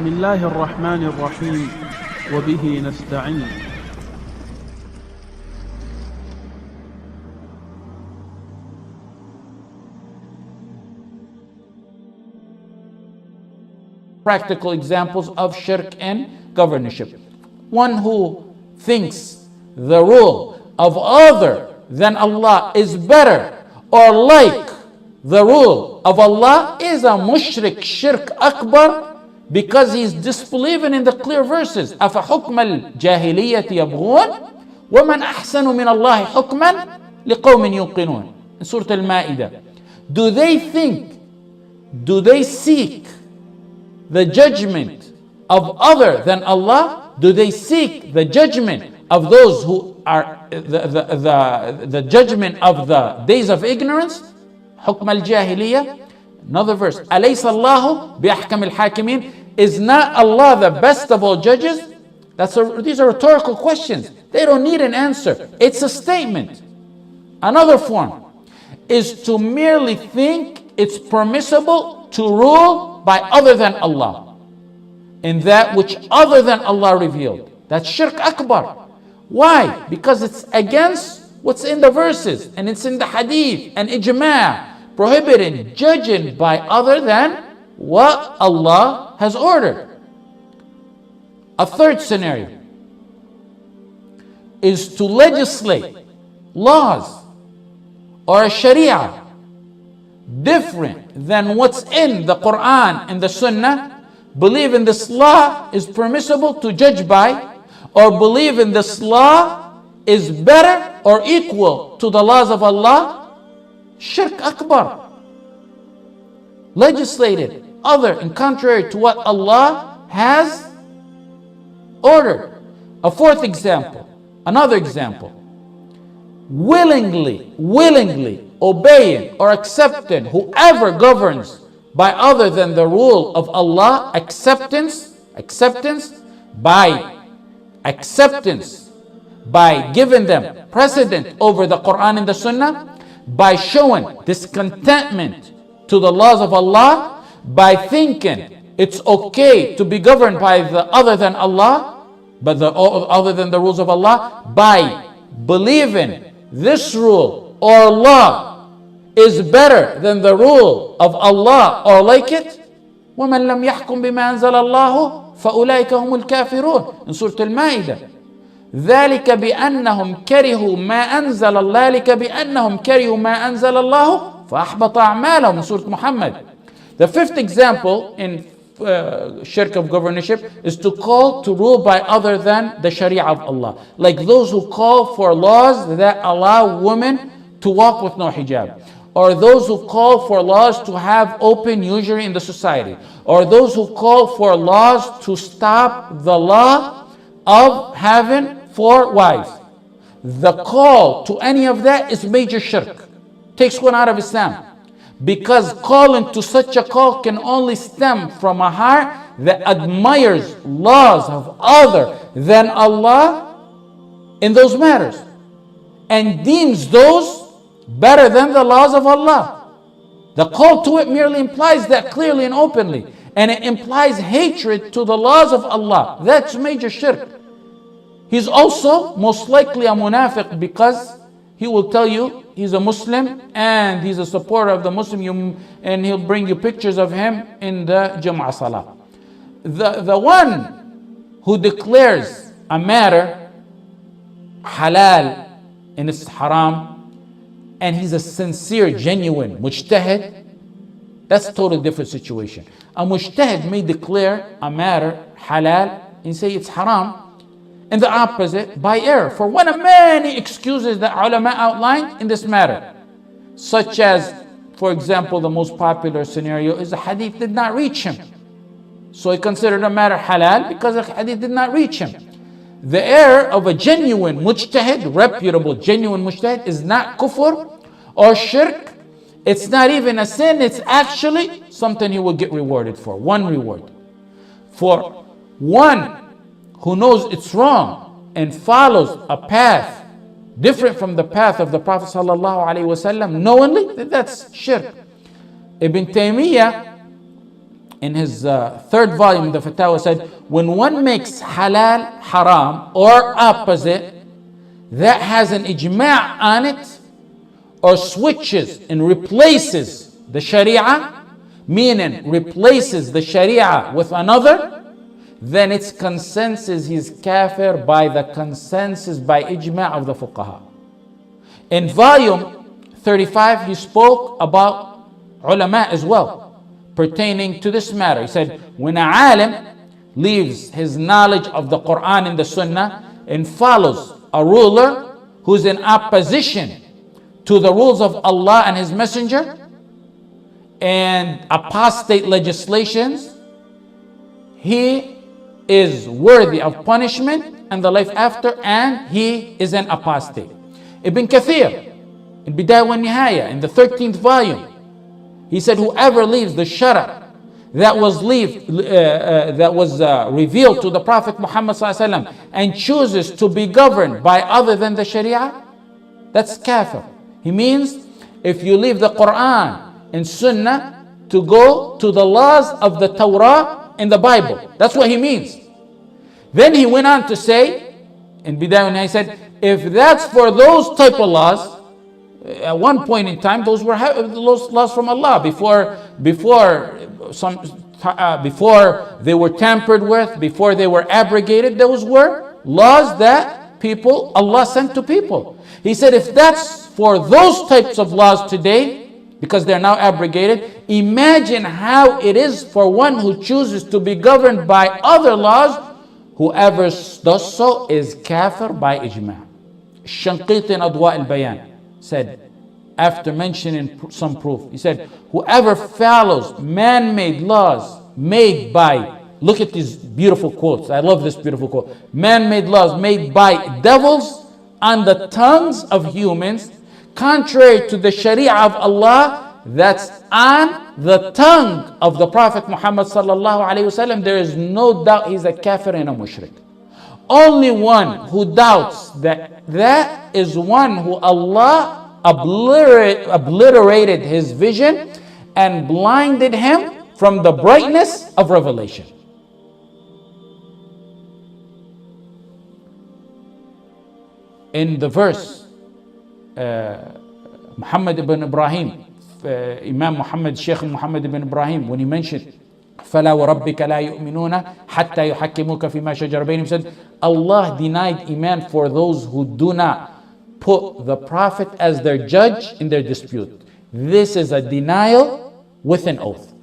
بسم الله الرحمن الرحيم وبه نستعين. Practical examples of shirk and governorship. One who thinks the rule of other than Allah is better or like the rule of Allah is a mushrik, shirk akbar, because he's disbelieving in the clear verses. أَفَحُكْمَ الْجَاهِلِيَّةِ يَبْغُونَ وَمَنْ أَحْسَنُ مِنَ اللَّهِ حُكْمًا لِقَوْمٍ يُوقِنُونَ in Surat al-Maa'idah. Do they seek the judgment of other than Allah? Do they seek the judgment of those who are the judgment of the days of ignorance? حُكْمَ الْجَاهِلِيَّةِ. Another verse, أَلَيْسَ اللَّهُ بِأَحْكَمِ الْحَاكِمِينَ. Is not Allah the best of all judges? These are rhetorical questions. They don't need an answer. It's a statement. Another form is to merely think it's permissible to rule by other than Allah in that which other than Allah revealed. That's shirk akbar. Why? Because it's against what's in the verses, and it's in the hadith and ijma', prohibiting judging by other than what Allah has ordered. A third scenario is to legislate laws or a sharia different than what's in the Quran and the Sunnah, believe in this law is permissible to judge by, or believe in this law is better or equal to the laws of Allah. Shirk akbar. Legislated other and contrary to what Allah has ordered. A fourth example, another example, willingly obeying or accepting whoever governs by other than the rule of Allah, acceptance by giving them precedent over the Quran and the Sunnah, by showing discontentment to the laws of Allah, by thinking it's okay to be governed by the other than Allah, but other than the rules of Allah, by believing this rule or law is better than the rule of Allah or like it. وَمَنْ لَمْ يَحْكُمْ بِمَا أَنزَلَ اللَّهُ فَأُولَٰئِكَ هُمُ الْكَافِرُونَ in Surat al-Maa'idah. ذلك بأنهم كرهوا ما أنزل الله ذلك بأنهم كرهوا ما أنزل الله فأحبط أعمالهم in Surah Muhammad. The fifth example in shirk of governorship is to call to rule by other than the Sharia of Allah, like those who call for laws that allow women to walk with no hijab, or those who call for laws to have open usury in the society, or those who call for laws to stop the law of having 4 wives. The call to any of that is major shirk. Takes one out of Islam. Because calling to such a call can only stem from a heart that admires laws of other than Allah in those matters and deems those better than the laws of Allah. The call to it merely implies that clearly and openly, and it implies hatred to the laws of Allah. That's major shirk. He's also most likely a munafiq, because he will tell you he's a Muslim and he's a supporter of the Muslim, and he'll bring you pictures of him in the Jum'ah Salah. The one who declares a matter halal and it's haram, and he's a sincere, genuine mujtahid, that's a totally different situation. A mujtahid may declare a matter halal and say it's haram, and the opposite by error, for one of many excuses that ulama outlined in this matter, such as, for example, the most popular scenario is the hadith did not reach him, so he considered a matter halal because the hadith did not reach him. The error of a genuine mujtahid, reputable genuine mujtahid, is not kufr or shirk. It's not even a sin. It's actually something he will get rewarded for. One reward. For one who knows it's wrong and follows a path different from the path of the Prophet ﷺ knowingly, that's shirk. Ibn Taymiyyah in his third volume, the Fatawa, said, when one makes halal haram or opposite, that has an ijma' on it, or switches and replaces the sharia, meaning replaces the sharia with another, then it's consensus he's kafir by the consensus, by ijma' of the fuqaha. In volume 35, he spoke about ulama as well, pertaining to this matter. He said, when an alim leaves his knowledge of the Quran and the Sunnah and follows a ruler who's in opposition to the rules of Allah and His Messenger and apostate legislations, he is worthy of punishment and the life after, and he is an apostate. Ibn Kathir, in Bidayah wa Nihaya, in the 13th volume, he said, whoever leaves the shara that was revealed to the Prophet Muhammad ﷺ and chooses to be governed by other than the Sharia, that's kafir. He means if you leave the Quran and Sunnah to go to the laws of the Torah in the Bible, that's what he means. Then he went on to say, in Bidayah, he said, if that's for those type of laws, at one point in time, those were laws from Allah before they were tampered with, before they were abrogated. Those were laws that Allah sent to people. He said, if that's for those types of laws today, because they're now abrogated, imagine how it is for one who chooses to be governed by other laws. Whoever does so is kafir by ijma'. Shanqiti in Adwa al-Bayan said, after mentioning some proof, he said, whoever follows man-made laws made by, look at these beautiful quotes, I love this beautiful quote, man-made laws made by devils on the tongues of humans, contrary to the Sharia of Allah, that's on the tongue of the Prophet Muhammad sallallahu alaihi wasallam, there is no doubt he's a kafir and a mushrik. Only one who doubts that is one who Allah obliterated his vision and blinded him from the brightness of revelation. In the verse, Muhammad ibn Ibrahim, Imam Muhammad, Shaykh Muhammad ibn Ibrahim, when he mentioned فَلَا وَرَبِّكَ لَا يُؤْمِنُونَ حَتَّى يُحَكِّمُوكَ فِي مَا شَجَرَ بَيْنَهُمْ, said Allah denied iman for those who do not put the Prophet as their judge in their dispute. This is a denial with an oath.